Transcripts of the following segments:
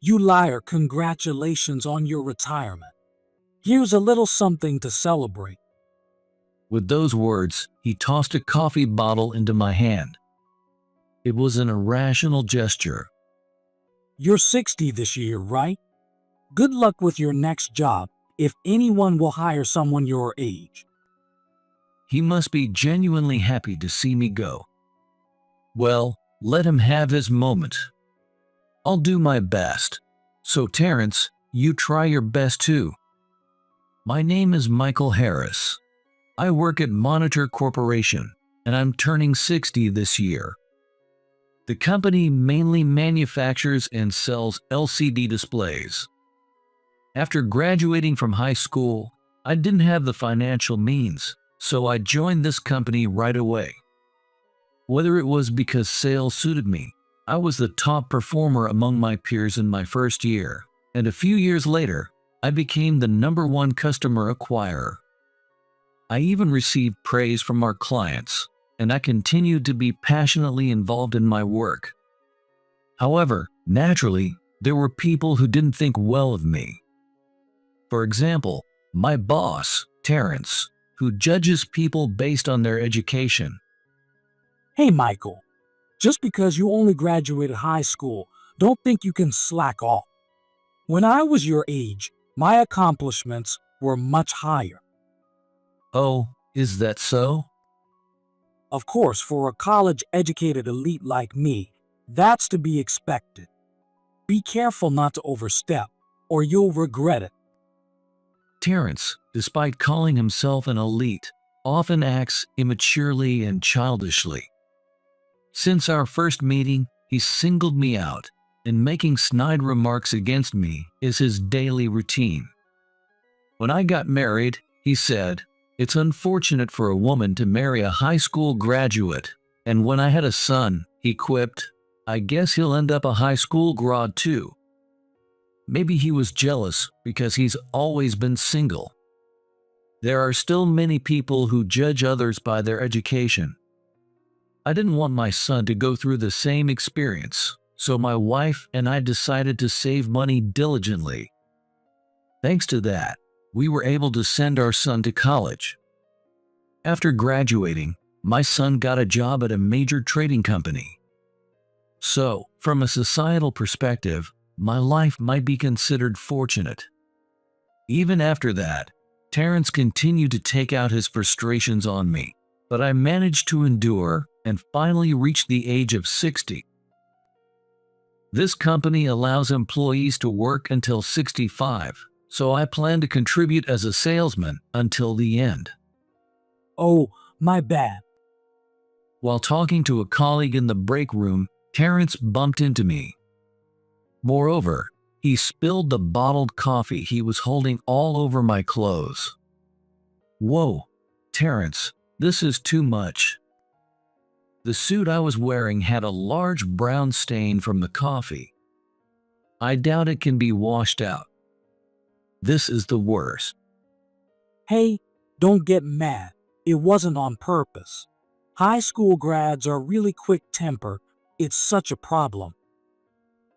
You liar, congratulations on your retirement. Here's a little something to celebrate. With those words, he tossed a coffee bottle into my hand. It was an irrational gesture. You're 60 this year, right? Good luck with your next job, if anyone will hire someone your age. He must be genuinely happy to see me go. Well, let him have his moment. I'll do my best. So Terrence, you try your best too. My name is Michael Harris. I work at Monitor Corporation, and I'm turning 60 this year. The company mainly manufactures and sells LCD displays. After graduating from high school, I didn't have the financial means, so I joined this company right away. Whether it was because sales suited me, I was the top performer among my peers in my first year, and a few years later, I became the #1 customer acquirer. I even received praise from our clients, and I continued to be passionately involved in my work. However, naturally, there were people who didn't think well of me. For example, my boss, Terrence, who judges people based on their education. Hey, Michael, just because you only graduated high school, don't think you can slack off. When I was your age, my accomplishments were much higher. Oh, is that so? Of course, for a college-educated elite like me, that's to be expected. Be careful not to overstep, or you'll regret it. Terrence, despite calling himself an elite, often acts immaturely and childishly. Since our first meeting, he singled me out, and making snide remarks against me is his daily routine. When I got married, he said, "It's unfortunate for a woman to marry a high school graduate," and when I had a son, he quipped, "I guess he'll end up a high school grad too." Maybe he was jealous because he's always been single. There are still many people who judge others by their education. I didn't want my son to go through the same experience, so my wife and I decided to save money diligently. Thanks to that, we were able to send our son to college. After graduating, my son got a job at a major trading company. So, from a societal perspective, my life might be considered fortunate. Even after that, Terrence continued to take out his frustrations on me, but I managed to endure and finally reached the age of 60. This company allows employees to work until 65, so I plan to contribute as a salesman until the end. Oh, my bad. While talking to a colleague in the break room, Terrence bumped into me. Moreover, he spilled the bottled coffee he was holding all over my clothes. Whoa, Terrence, this is too much. The suit I was wearing had a large brown stain from the coffee. I doubt it can be washed out. This is the worst. Hey, don't get mad. It wasn't on purpose. High school grads are really quick-tempered. It's such a problem.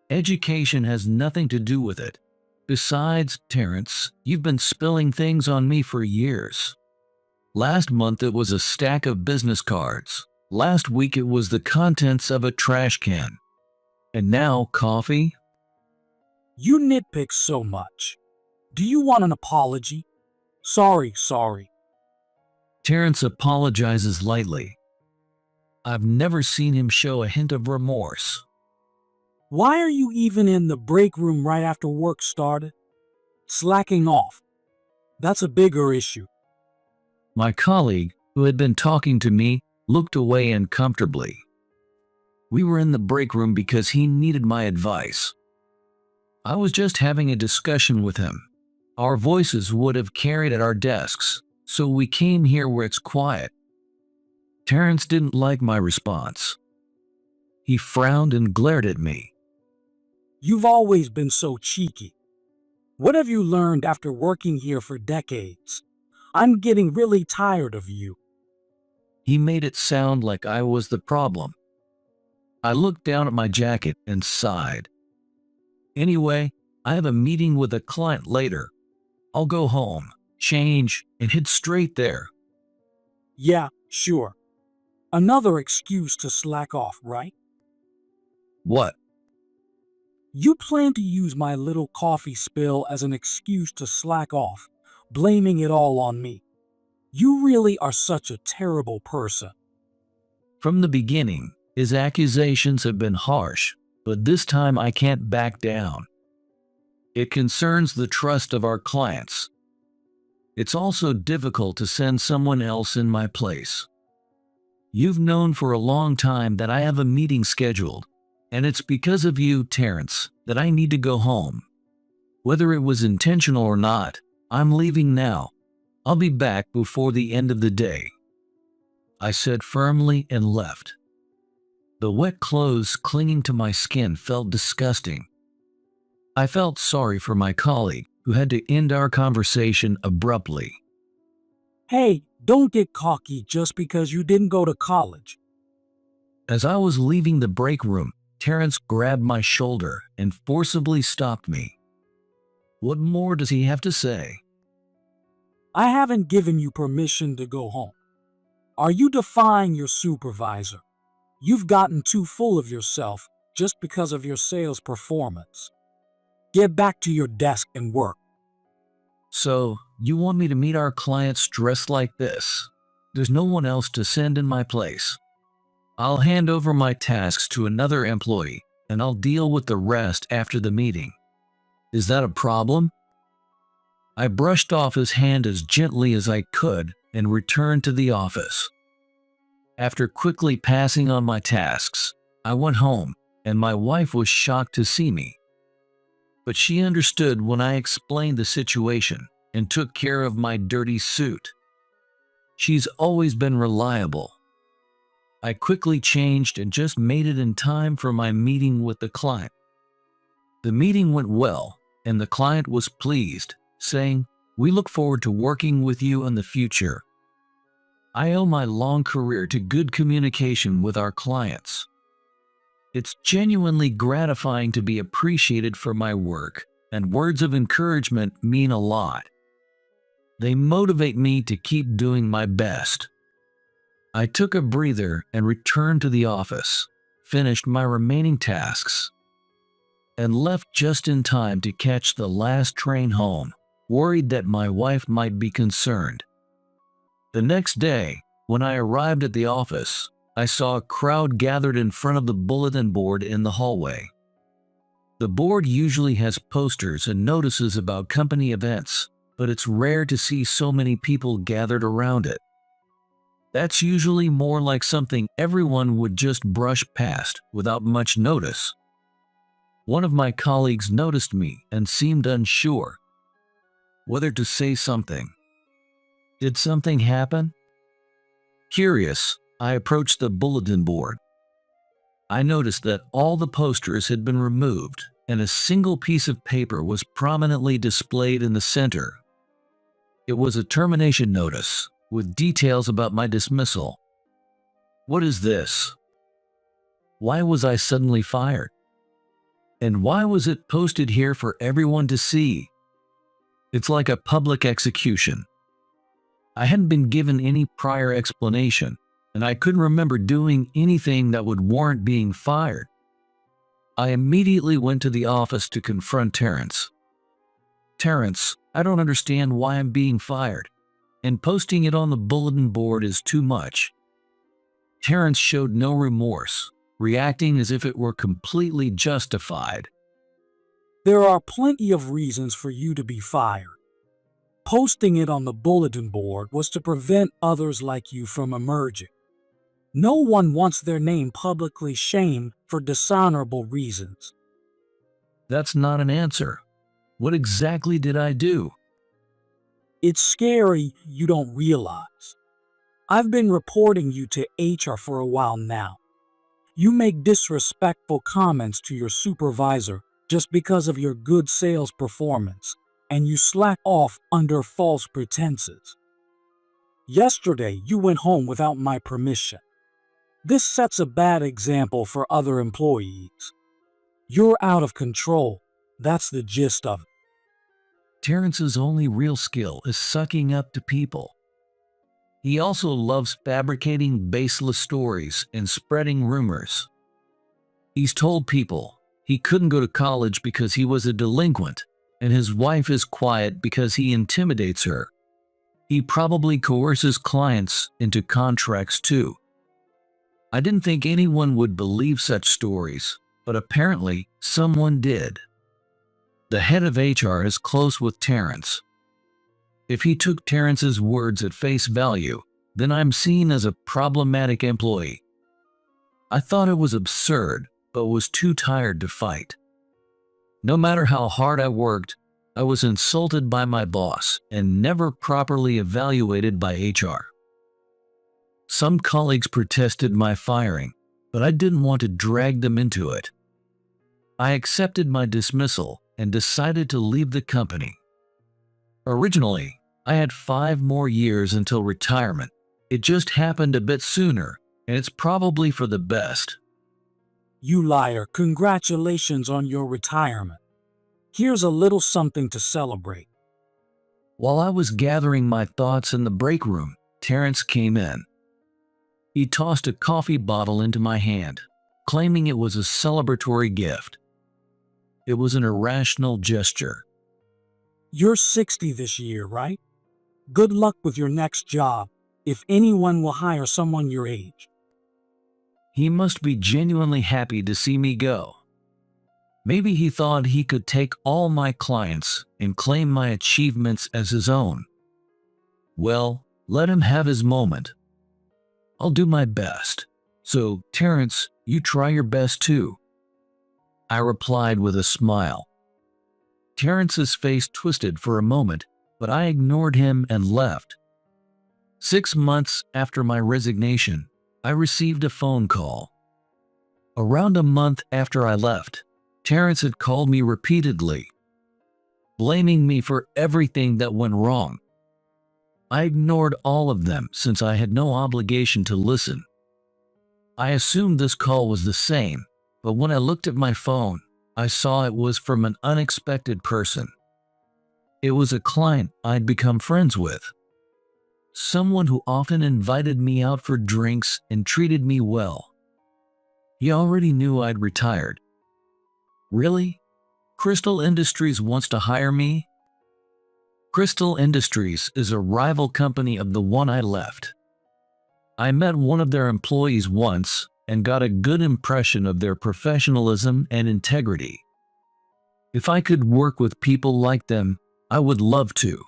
Education has nothing to do with it. Besides, Terrence, you've been spilling things on me for years. Last month it was a stack of business cards. Last week it was the contents of a trash can. And now coffee? You nitpick so much. Do you want an apology? Sorry. Terrence apologizes lightly. I've never seen him show a hint of remorse. Why are you even in the break room right after work started? Slacking off. That's a bigger issue. My colleague, who had been talking to me, looked away uncomfortably. We were in the break room because he needed my advice. I was just having a discussion with him. Our voices would have carried at our desks, so we came here where it's quiet. Terrence didn't like my response. He frowned and glared at me. You've always been so cheeky. What have you learned after working here for decades? I'm getting really tired of you. He made it sound like I was the problem. I looked down at my jacket and sighed. Anyway, I have a meeting with a client later. I'll go home, change, and head straight there. Yeah, sure. Another excuse to slack off, right? What? You plan to use my little coffee spill as an excuse to slack off, blaming it all on me. You really are such a terrible person. From the beginning, his accusations have been harsh, but this time I can't back down. It concerns the trust of our clients. It's also difficult to send someone else in my place. You've known for a long time that I have a meeting scheduled, and it's because of you, Terrence, that I need to go home. Whether it was intentional or not, I'm leaving now. I'll be back before the end of the day, I said firmly and left. The wet clothes clinging to my skin felt disgusting. I felt sorry for my colleague who had to end our conversation abruptly. Hey, don't get cocky just because you didn't go to college. As I was leaving the break room, Terrence grabbed my shoulder and forcibly stopped me. What more does he have to say? I haven't given you permission to go home. Are you defying your supervisor? You've gotten too full of yourself just because of your sales performance. Get back to your desk and work. So, you want me to meet our clients dressed like this? There's no one else to send in my place. I'll hand over my tasks to another employee, and I'll deal with the rest after the meeting. Is that a problem? I brushed off his hand as gently as I could and returned to the office. After quickly passing on my tasks, I went home, and my wife was shocked to see me. But she understood when I explained the situation and took care of my dirty suit. She's always been reliable. I quickly changed and just made it in time for my meeting with the client. The meeting went well, and the client was pleased, saying, "We look forward to working with you in the future." I owe my long career to good communication with our clients. It's genuinely gratifying to be appreciated for my work, and words of encouragement mean a lot. They motivate me to keep doing my best. I took a breather and returned to the office, finished my remaining tasks, and left just in time to catch the last train home, worried that my wife might be concerned. The next day, when I arrived at the office, I saw a crowd gathered in front of the bulletin board in the hallway. The board usually has posters and notices about company events, but it's rare to see so many people gathered around it. That's usually more like something everyone would just brush past without much notice. One of my colleagues noticed me and seemed unsure whether to say something. Did something happen? Curious, I approached the bulletin board. I noticed that all the posters had been removed and a single piece of paper was prominently displayed in the center. It was a termination notice with details about my dismissal. What is this? Why was I suddenly fired? And why was it posted here for everyone to see? It's like a public execution. I hadn't been given any prior explanation, and I couldn't remember doing anything that would warrant being fired. I immediately went to the office to confront Terrence. "Terrence, I don't understand why I'm being fired, and posting it on the bulletin board is too much." Terrence showed no remorse, reacting as if it were completely justified. There are plenty of reasons for you to be fired. Posting it on the bulletin board was to prevent others like you from emerging. No one wants their name publicly shamed for dishonorable reasons. That's not an answer. What exactly did I do? It's scary you don't realize. I've been reporting you to HR for a while now. You make disrespectful comments to your supervisor just because of your good sales performance, and you slack off under false pretenses. Yesterday, you went home without my permission. This sets a bad example for other employees. You're out of control, That's the gist of it. Terrence's only real skill is sucking up to people. He also loves fabricating baseless stories and spreading rumors. He's told people he couldn't go to college because he was a delinquent, and his wife is quiet because he intimidates her. He probably coerces clients into contracts too. I didn't think anyone would believe such stories, but apparently someone did. The head of HR is close with Terrence. If he took Terrence's words at face value, then I'm seen as a problematic employee. I thought it was absurd, but was too tired to fight. No matter how hard I worked, I was insulted by my boss and never properly evaluated by HR. Some colleagues protested my firing, but I didn't want to drag them into it. I accepted my dismissal and decided to leave the company. Originally, I had 5 more years until retirement. It just happened a bit sooner, and it's probably for the best. You liar, congratulations on your retirement. Here's a little something to celebrate. While I was gathering my thoughts in the break room, Terrence came in. He tossed a coffee bottle into my hand, claiming it was a celebratory gift. It was an irrational gesture. You're 60 this year, right? Good luck with your next job, if anyone will hire someone your age. He must be genuinely happy to see me go. Maybe he thought he could take all my clients and claim my achievements as his own. Well, let him have his moment. I'll do my best. So, Terrence, you try your best too. I replied with a smile. Terrence's face twisted for a moment, but I ignored him and left. 6 months after my resignation, I received a phone call. Around a month after I left, Terrence had called me repeatedly, blaming me for everything that went wrong. I ignored all of them since I had no obligation to listen. I assumed this call was the same, but when I looked at my phone, I saw it was from an unexpected person. It was a client I'd become friends with. Someone who often invited me out for drinks and treated me well. He already knew I'd retired. Really? Crystal Industries wants to hire me? Crystal Industries is a rival company of the one I left. I met one of their employees once and got a good impression of their professionalism and integrity. If I could work with people like them, I would love to.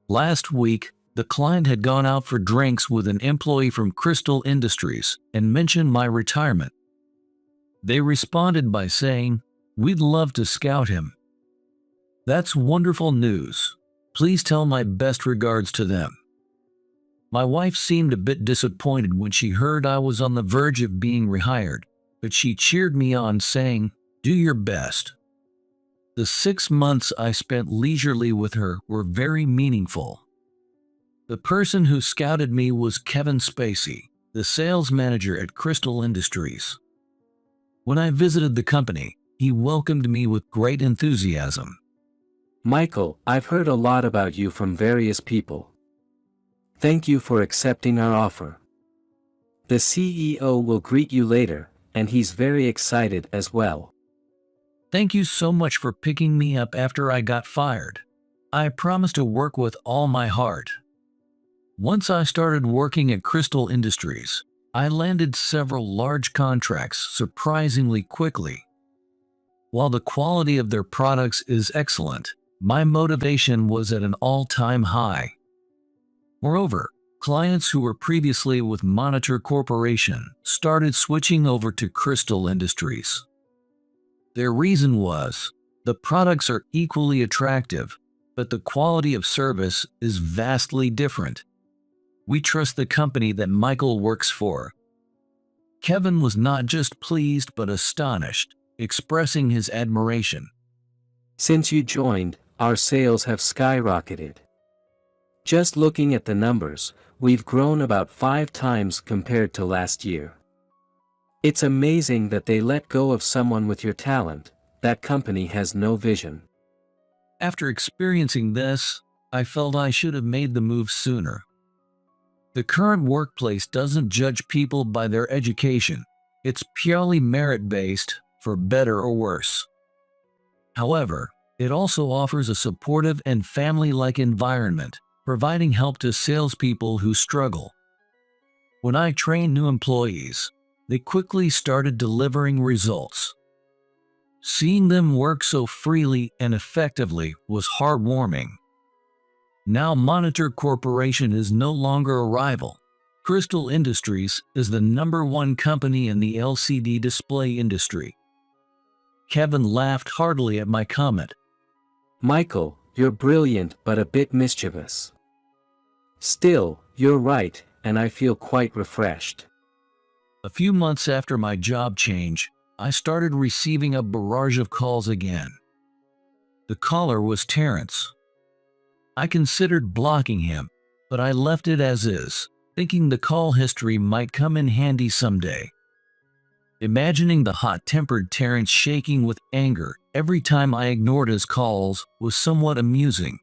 Last week, the client had gone out for drinks with an employee from Crystal Industries and mentioned my retirement. They responded by saying, "We'd love to scout him." That's wonderful news. Please tell my best regards to them. My wife seemed a bit disappointed when she heard I was on the verge of being rehired, but she cheered me on, saying, "Do your best." The 6 months I spent leisurely with her were very meaningful. The person who scouted me was Kevin Spacey, the sales manager at Crystal Industries. When I visited the company, he welcomed me with great enthusiasm. Michael, I've heard a lot about you from various people. Thank you for accepting our offer. The CEO will greet you later, and he's very excited as well. Thank you so much for picking me up after I got fired. I promise to work with all my heart. Once I started working at Crystal Industries, I landed several large contracts surprisingly quickly. While the quality of their products is excellent, my motivation was at an all-time high. Moreover, clients who were previously with Monitor Corporation started switching over to Crystal Industries. Their reason was, the products are equally attractive, but the quality of service is vastly different. We trust the company that Michael works for. Kevin was not just pleased but astonished, expressing his admiration. Since you joined, our sales have skyrocketed. Just looking at the numbers, we've grown about 5 times compared to last year. It's amazing that they let go of someone with your talent, that company has no vision. After experiencing this, I felt I should have made the move sooner. The current workplace doesn't judge people by their education. It's purely merit-based, for better or worse. However, it also offers a supportive and family-like environment, providing help to salespeople who struggle. When I trained new employees, they quickly started delivering results. Seeing them work so freely and effectively was heartwarming. Now Monitor Corporation is no longer a rival. Crystal Industries is the #1 company in the LCD display industry. Kevin laughed heartily at my comment. Michael, you're brilliant but a bit mischievous. Still, you're right, and I feel quite refreshed. A few months after my job change, I started receiving a barrage of calls again. The caller was Terrence. I considered blocking him, but I left it as is, thinking the call history might come in handy someday. Imagining the hot-tempered Terrence shaking with anger every time I ignored his calls was somewhat amusing.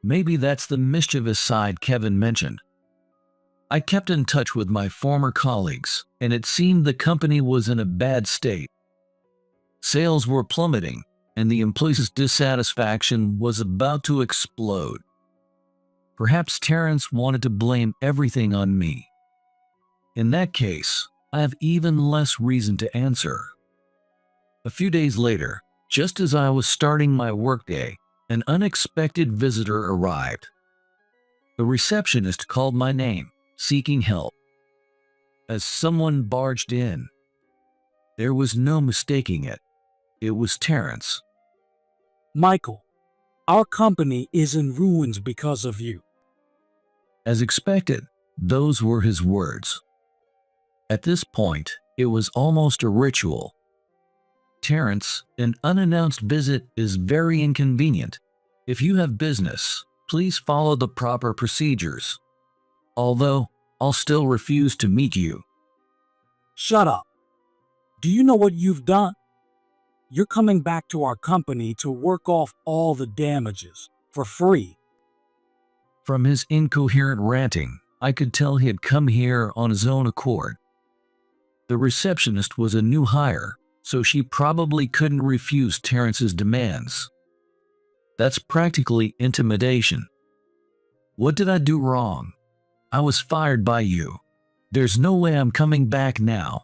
Maybe that's the mischievous side Kevin mentioned. I kept in touch with my former colleagues, and it seemed the company was in a bad state. Sales were plummeting, and the employees' dissatisfaction was about to explode. Perhaps Terrence wanted to blame everything on me. In that case, I have even less reason to answer. A few days later, just as I was starting my workday, an unexpected visitor arrived. The receptionist called my name, seeking help. As someone barged in, there was no mistaking it. It was Terrence. Michael, our company is in ruins because of you. As expected, those were his words. At this point, it was almost a ritual. Terrence, an unannounced visit is very inconvenient. If you have business, please follow the proper procedures. Although, I'll still refuse to meet you. Shut up. Do you know what you've done? You're coming back to our company to work off all the damages for free. From his incoherent ranting, I could tell he had come here on his own accord. The receptionist was a new hire, so she probably couldn't refuse Terrence's demands. That's practically intimidation. What did I do wrong? I was fired by you. There's no way I'm coming back now.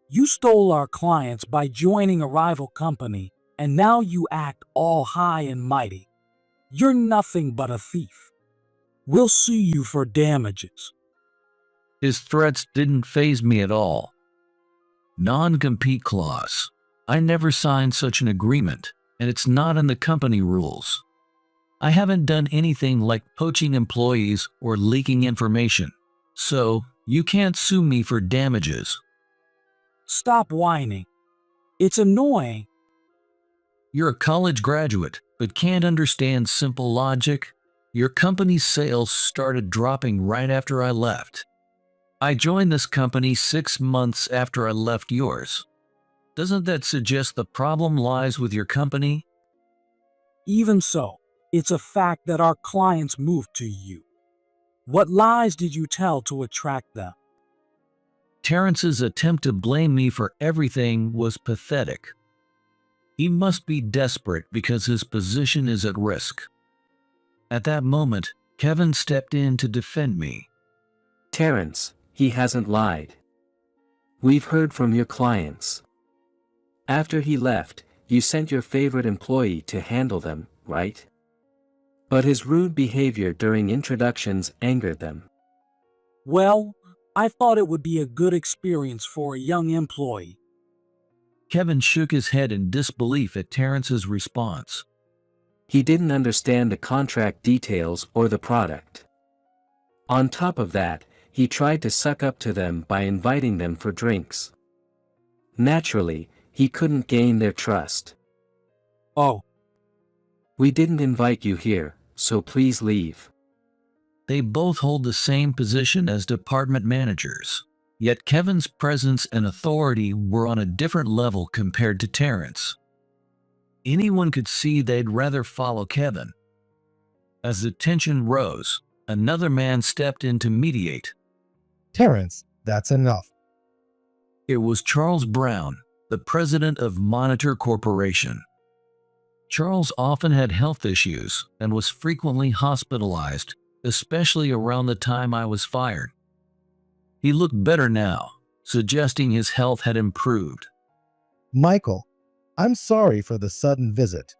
You stole our clients by joining a rival company, and now you act all high and mighty. You're nothing but a thief. We'll sue you for damages. His threats didn't faze me at all. Non-compete clause. I never signed such an agreement, and it's not in the company rules. I haven't done anything like poaching employees or leaking information, so you can't sue me for damages. Stop whining. It's annoying. You're a college graduate, but can't understand simple logic. Your company's sales started dropping right after I left. I joined this company 6 months after I left yours. Doesn't that suggest the problem lies with your company? Even so, it's a fact that our clients moved to you. What lies did you tell to attract them? Terrence's attempt to blame me for everything was pathetic. He must be desperate because his position is at risk. At that moment, Kevin stepped in to defend me. Terrence, he hasn't lied. We've heard from your clients. After he left, you sent your favorite employee to handle them, right? But his rude behavior during introductions angered them. Well, I thought it would be a good experience for a young employee. Kevin shook his head in disbelief at Terrence's response. He didn't understand the contract details or the product. On top of that, he tried to suck up to them by inviting them for drinks. Naturally, he couldn't gain their trust. Oh, We didn't invite you here, so please leave. They both hold the same position as department managers. Yet Kevin's presence and authority were on a different level compared to Terrence. Anyone could see they'd rather follow Kevin. As the tension rose, another man stepped in to mediate. Terrence, that's enough. It was Charles Brown, the president of Monitor Corporation. Charles often had health issues and was frequently hospitalized, especially around the time I was fired. He looked better now, suggesting his health had improved. Michael, I'm sorry for the sudden visit.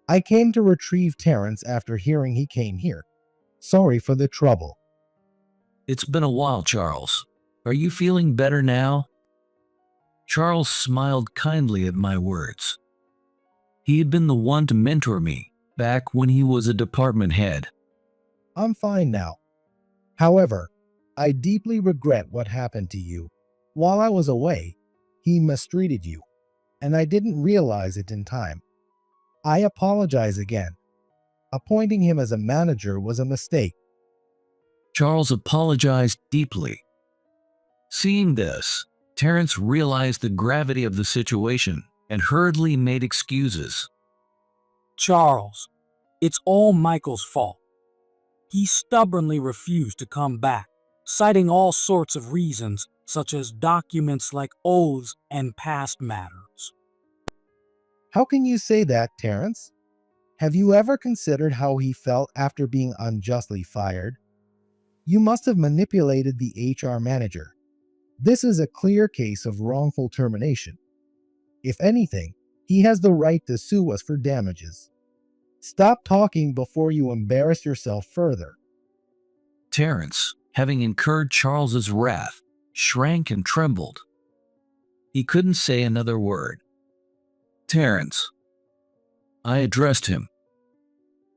I came to retrieve Terrence after hearing he came here. Sorry for the trouble. It's been a while, Charles. Are you feeling better now? Charles smiled kindly at my words. He had been the one to mentor me back when he was a department head. I'm fine now. However, I deeply regret what happened to you. While I was away, he mistreated you, and I didn't realize it in time. I apologize again. Appointing him as a manager was a mistake. Charles apologized deeply. Seeing this, Terrence realized the gravity of the situation and hurriedly made excuses. Charles, it's all Michael's fault. He stubbornly refused to come back, citing all sorts of reasons such as documents like oaths and past matters. How can you say that, Terrence? Have you ever considered how he felt after being unjustly fired? You must have manipulated the HR manager. This is a clear case of wrongful termination. If anything, he has the right to sue us for damages. Stop talking before you embarrass yourself further. Terrence, having incurred Charles's wrath, shrank and trembled. He couldn't say another word. Terrence. I addressed him.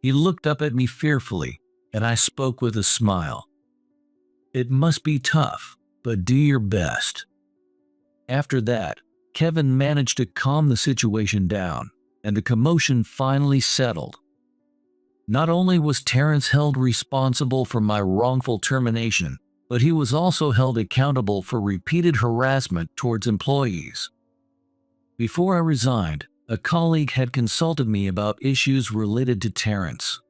He looked up at me fearfully, and I spoke with a smile. It must be tough, but do your best. After that, Kevin managed to calm the situation down, and the commotion finally settled. Not only was Terrence held responsible for my wrongful termination, but he was also held accountable for repeated harassment towards employees. Before I resigned, a colleague had consulted me about issues related to Terrence.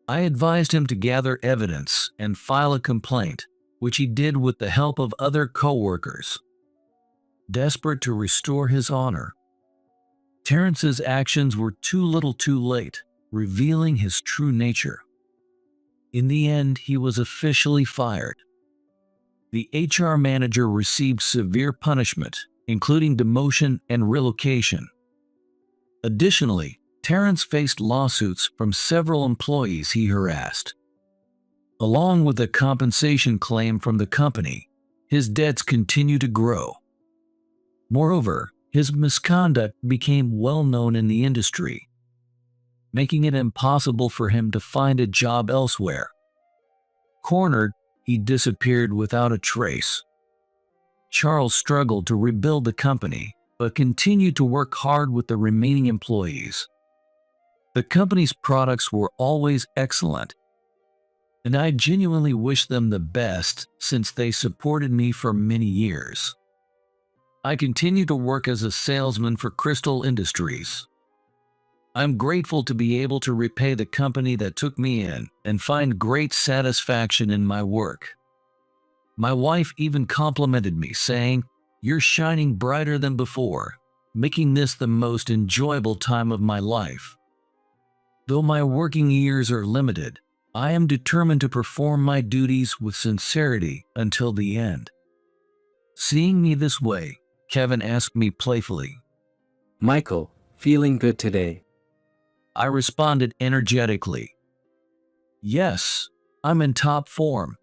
I advised him to gather evidence and file a complaint, which he did with the help of other coworkers. Desperate to restore his honor, Terrence's actions were too little too late, revealing his true nature. In the end, he was officially fired. The HR manager received severe punishment, including demotion and relocation. Additionally, Terrence faced lawsuits from several employees he harassed. Along with a compensation claim from the company, his debts continue to grow. Moreover, his misconduct became well known in the industry, making it impossible for him to find a job elsewhere. Cornered, he disappeared without a trace. Charles struggled to rebuild the company, but continued to work hard with the remaining employees. The company's products were always excellent, and I genuinely wish them the best since they supported me for many years. I continue to work as a salesman for Crystal Industries. I'm grateful to be able to repay the company that took me in and find great satisfaction in my work. My wife even complimented me, saying, "You're shining brighter than before," making this the most enjoyable time of my life. Though my working years are limited, I am determined to perform my duties with sincerity until the end. Seeing me this way, Kevin asked me playfully. Michael, feeling good today? I responded energetically. Yes, I'm in top form.